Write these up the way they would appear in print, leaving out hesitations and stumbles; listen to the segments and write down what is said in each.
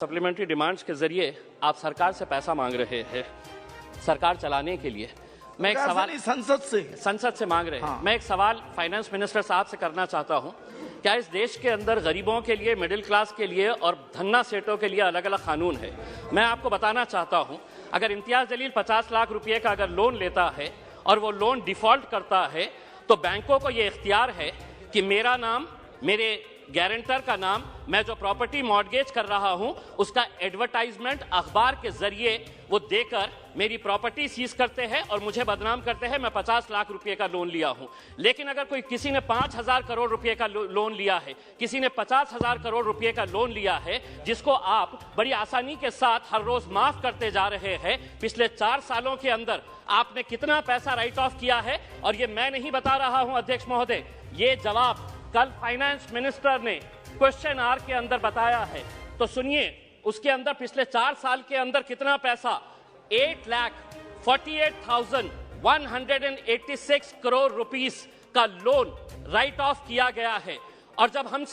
Supplementary demands के जरिए आप सरकार से पैसा मांग रहे हैं सरकार चलाने के लिए। मैं एक सवाल संसद से मांग रहे हैं। मैं एक सवाल फाइनेंस मिनिस्टर साहब से करना चाहता हूं। क्या इस देश के अंदर गरीबों के लिए, मिडिल क्लास के लिए और धन्ना सेठों के लिए अलग अलग कानून है? मैं आपको बताना चाहता हूं, अगर इम्तियाज जलील 50 लाख रुपए का अगर लोन लेता है और वो लोन डिफॉल्ट करता है तो बैंकों को ये इख्तियार है कि मेरा नाम, मेरे गारंटर का नाम, मैं जो प्रॉपर्टी मॉर्गेज कर रहा हूं उसका एडवर्टाइजमेंट अखबार के जरिए वो देकर मेरी प्रॉपर्टी सीज करते हैं और मुझे बदनाम करते हैं मैं 50 लाख रुपए का लोन लिया हूं। लेकिन अगर कोई किसी ने 5,000 करोड़ रुपए का लोन लिया है, किसी ने 50,000 करोड़ रुपए का लोन लिया है, जिसको आप बड़ी आसानी के साथ हर रोज माफ करते जा रहे हैं, पिछले 4 सालों के अंदर आपने कितना पैसा राइट ऑफ किया है? और ये मैं नहीं बता रहा हूं अध्यक्ष महोदय, ये जवाब कल फाइनेंस मिनिस्टर ने क्वेश्चन आवर के अंदर बताया है। तो सुनिए, उसके अंदर पिछले 4 साल के अंदर कितना पैसा 8,48,186 करोड़ रुपीस का लोन राइट ऑफ किया गया है। और जब हम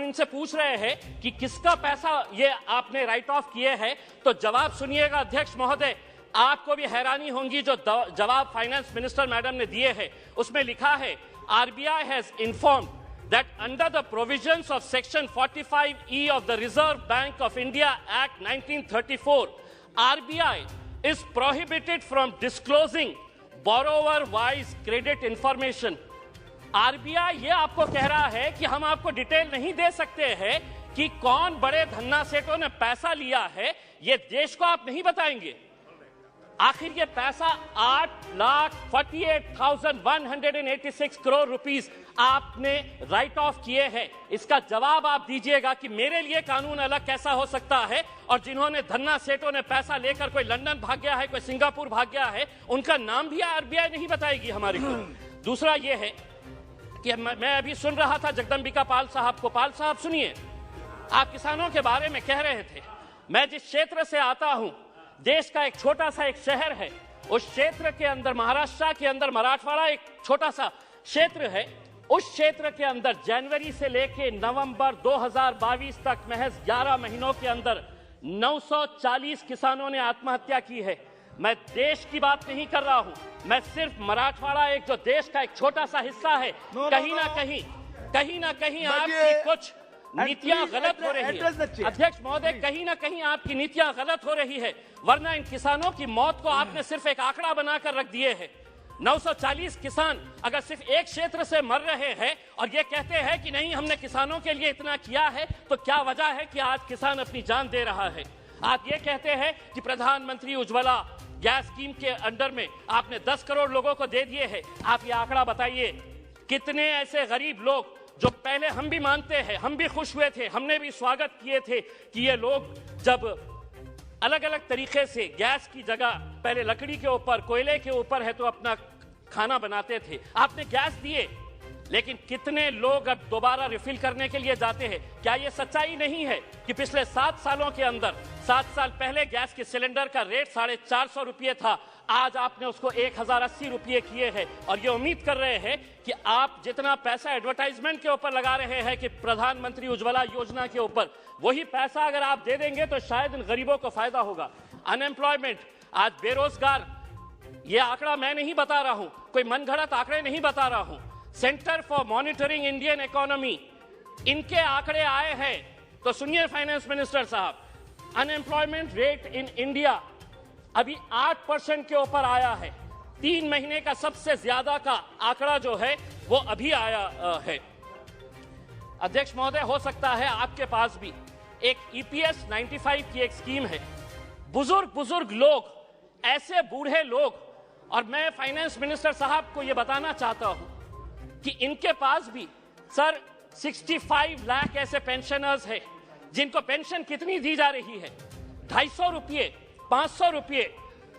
इनसे पूछ रहे हैं कि किसका पैसा ये आपने राइट ऑफ किए हैं, तो जवाब सुनिएगा अध्यक्ष महोदय, आपको भी हैरानी होगी जो जवाब फाइनेंस मिनिस्टर मैडम ने दिए हैं। उसमें लिखा है, RBI has informed that under the provisions of Section 45E of the Reserve Bank of India Act 1934, RBI is prohibited from disclosing borrower-wise credit information. RBI ये आपको कह रहा है कि हम आपको डिटेल नहीं दे सकते हैं कि कौन बड़े धन्ना सेठों ने पैसा लिया है, ये देश को आप नहीं बताएंगे। आखिर ये पैसा 8,48,186 करोड़ रुपीस आपने राइट ऑफ किए हैं। इसका जवाब आप दीजिएगा कि मेरे लिए कानून अलग कैसा हो सकता है और जिन्होंने धन्ना सेठों ने पैसा लेकर कोई लंदन भाग गया है, कोई सिंगापुर भाग गया है, उनका नाम भी RBI नहीं बताएगी हमारी को। दूसरा ये है कि मैं अभी सुन रहा था जगदम्बिका पाल साहब को। पाल साहब सुनिए, आप किसानों के बारे में कह रहे थे। मैं जिस क्षेत्र से आता हूं, देश का एक छोटा सा एक शहर है, उस क्षेत्र के अंदर, महाराष्ट्र के अंदर मराठवाड़ा एक छोटा सा क्षेत्र है, उस क्षेत्र के अंदर जनवरी से लेके नवंबर 2022 तक महज 11 महीनों के अंदर 940 किसानों ने आत्महत्या की है। मैं देश की बात नहीं कर रहा हूं, मैं सिर्फ मराठवाड़ा एक जो देश का एक छोटा सा हिस्सा है, कहीं ना कहीं आपकी कुछ नीतियां गलत हो रही है अध्यक्ष महोदय, कहीं ना कहीं आपकी नीतियां गलत हो रही है। वरना इन किसानों की मौत को आपने सिर्फ एक आंकड़ा बनाकर रख दिए है। 940 किसान अगर सिर्फ एक क्षेत्र से मर रहे हैं और ये कहते हैं कि नहीं हमने किसानों के लिए इतना किया है, तो क्या वजह है कि आज किसान अपनी जान दे रहा है? आप ये कहते हैं कि प्रधानमंत्री उज्ज्वला गैस स्कीम के अंडर में आपने 10 करोड़ लोगों को दे दिए हैं। आप ये आंकड़ा बताइए, कितने ऐसे गरीब लोग जो पहले हम भी मानते हैं, हम भी खुश हुए थे, हमने भी स्वागत किए थे कि ये लोग जब अलग अलग तरीके से गैस की जगह पहले लकड़ी के ऊपर, कोयले के ऊपर है तो अपना खाना बनाते थे, आपने गैस दिए, लेकिन कितने लोग अब दोबारा रिफिल करने के लिए जाते हैं? क्या ये सच्चाई नहीं है कि पिछले 7 सालों के अंदर, 7 साल पहले गैस के सिलेंडर का रेट 450 रुपये था, आज आपने उसको 1,080 रुपये किए हैं और ये उम्मीद कर रहे हैं कि आप जितना पैसा एडवर्टाइजमेंट के ऊपर लगा रहे हैं कि प्रधानमंत्री उज्ज्वला योजना के ऊपर, वही पैसा अगर आप दे देंगे तो शायद इन गरीबों को फायदा होगा। अनएम्प्लॉयमेंट, आज बेरोजगार, ये आंकड़ा मैं नहीं बता रहा हूं, कोई मनगढ़ंत आंकड़े नहीं बता रहा हूं, centre for monitoring Indian economy, इनके आंकड़े आए हैं। तो सुनिए फाइनेंस मिनिस्टर साहब, अनएम्प्लॉयमेंट रेट इन इंडिया अभी 8% के ऊपर आया है। 3 महीने का सबसे ज्यादा का आंकड़ा जो है वो अभी आया है। अध्यक्ष महोदय, हो सकता है आपके पास भी एक EPS 95 की एक स्कीम है। बुजुर्ग लोग, ऐसे बूढ़े लोग, और मैं फाइनेंस मिनिस्टर साहब को यह बताना चाहता हूं कि इनके पास भी सर 65 लाख ऐसे पेंशनर्स हैं जिनको पेंशन कितनी दी जा रही है? 250 रुपये, 500 रुपये।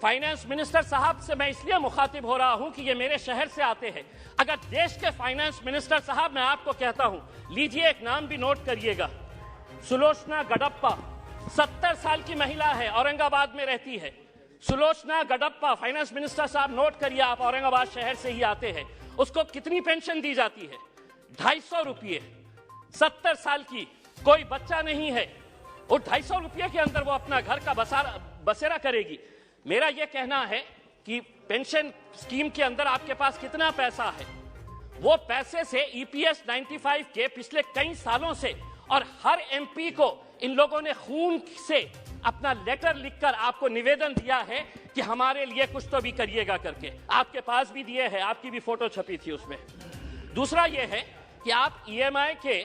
फाइनेंस मिनिस्टर साहब से मैं इसलिए मुखातिब हो रहा हूं कि ये मेरे शहर से आते हैं। अगर देश के फाइनेंस मिनिस्टर साहब, मैं आपको कहता हूं, लीजिए एक नाम भी नोट करिएगा, सुलोचना गडप्पा, 70 साल की महिला है, औरंगाबाद में रहती है। सुलोचना गडप्पा, फाइनेंस मिनिस्टर साहब नोट करिए, आप औरंगाबाद शहर से ही आते हैं। उसको कितनी पेंशन दी जाती है? 250 रुपये। 70 साल की, कोई बच्चा नहीं है, वो 250 रुपये के अंदर वो अपना घर का बसेरा करेगी। मेरा ये कहना है कि पेंशन स्कीम के अंदर आपके पास कितना पैसा है, वो पैसे से EPS 95 के पिछले कई सालों से, और हर MP को इन लोगों ने खून से अपना लेटर लिखकर आपको निवेदन दिया है कि हमारे लिए कुछ तो भी करिएगा करके, आपके पास भी दिए हैं, आपकी भी फोटो छपी थी उसमें। दूसरा ये है कि आप EMI के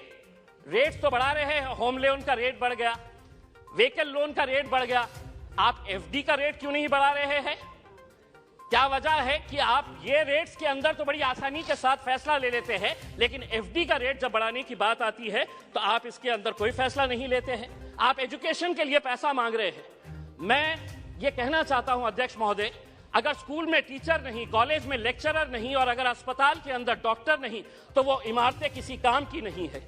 रेट तो बढ़ा रहे हैं, होम लोन का रेट बढ़ गया, व्हीकल लोन का रेट बढ़ गया, आप FD का रेट क्यों नहीं बढ़ा रहे हैं? क्या वजह है कि आप ये रेट्स के अंदर तो बड़ी आसानी के साथ फैसला ले लेते हैं, लेकिन FD का रेट जब बढ़ाने की बात आती है तो आप इसके अंदर कोई फैसला नहीं लेते हैं। आप एजुकेशन के लिए पैसा मांग रहे हैं। मैं ये कहना चाहता हूं अध्यक्ष महोदय, अगर स्कूल में टीचर नहीं, कॉलेज में लेक्चरर नहीं, और अगर अस्पताल के अंदर डॉक्टर नहीं, तो वो इमारतें किसी काम की नहीं है।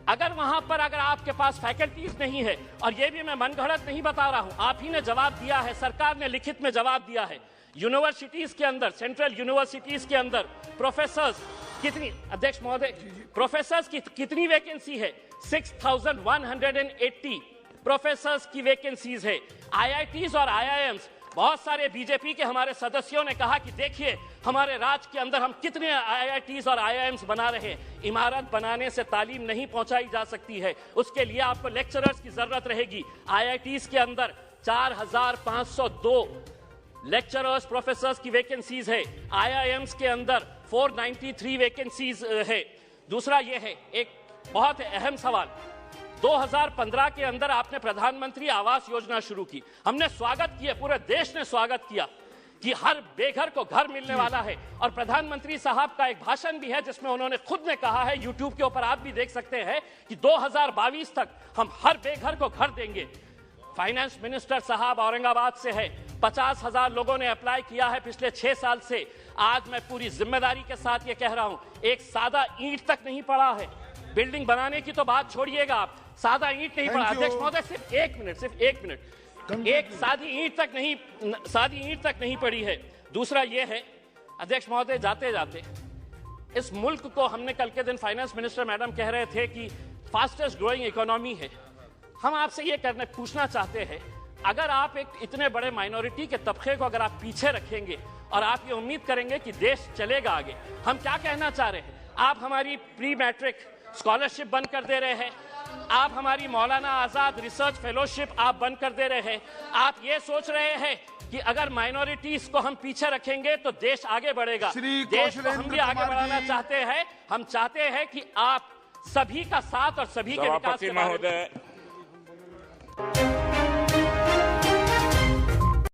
अगर वहां पर अगर आपके पास फैकल्टीज नहीं है, और ये भी मैं मनगढ़ंत नहीं बता रहा हूं, आप ही ने जवाब दिया है, सरकार ने लिखित में जवाब दिया है, यूनिवर्सिटीज के अंदर, सेंट्रल यूनिवर्सिटीज के अंदर प्रोफेसर्स कितनी, अध्यक्ष महोदय, प्रोफेसर्स की कितनी वैकेंसी है? 6180 प्रोफेसर्स की वैकेंसीज है। IITs और IIMs, बहुत सारे बीजेपी के हमारे सदस्यों ने कहा कि देखिए हमारे राज्य के अंदर हम कितने IITs और IIMs बना रहे हैं। इमारत बनाने से तालीम नहीं पहुंचाई जा सकती है, उसके लिए आपको लेक्चरर्स की जरूरत रहेगी। IITs के अंदर 4502 लेक्चरर्स प्रोफेसर्स की वैकेंसीज है, IIMs के अंदर 493 वैकेंसीज है। दूसरा ये है एक बहुत अहम सवाल, 2015 के अंदर आपने प्रधानमंत्री आवास योजना शुरू की, हमने स्वागत किया, पूरे देश ने स्वागत किया कि हर बेघर को घर मिलने वाला है। और प्रधानमंत्री साहब का एक भाषण भी है जिसमें उन्होंने खुद ने कहा है, YouTube के ऊपर आप भी देख सकते हैं, कि 2022 तक हम हर बेघर को घर देंगे। फाइनेंस मिनिस्टर साहब औरंगाबाद से है, 50,000 लोगों ने अप्लाई किया है पिछले 6 साल से। आज मैं पूरी जिम्मेदारी के साथ ये कह रहा हूं, एक सादा ईंट तक नहीं पड़ा है। बिल्डिंग बनाने की तो बात छोड़िएगा, आप सादा ईंट नहीं पड़ा। अध्यक्ष महोदय सिर्फ एक मिनट, एक सादी ईंट तक नहीं पड़ी है। दूसरा ये है अध्यक्ष महोदय, जाते जाते इस मुल्क को, हमने कल के दिन फाइनेंस मिनिस्टर मैडम कह रहे थे कि फास्टेस्ट ग्रोइंग इकोनॉमी है। हम आपसे ये पूछना चाहते हैं, अगर आप एक इतने बड़े माइनॉरिटी के तबके को अगर आप पीछे रखेंगे और आप ये उम्मीद करेंगे कि देश चलेगा आगे, हम क्या कहना चाह रहे हैं? आप हमारी प्री मैट्रिक स्कॉलरशिप बंद कर दे रहे हैं, आप हमारी मौलाना आजाद रिसर्च फेलोशिप आप बंद कर दे रहे हैं। आप ये सोच रहे हैं कि अगर माइनॉरिटीज को हम पीछे रखेंगे तो देश आगे बढ़ेगा। देश को हम भी आगे बढ़ाना चाहते हैं। हम चाहते हैं कि आप सभी का साथ और सभी के विकास के बारे में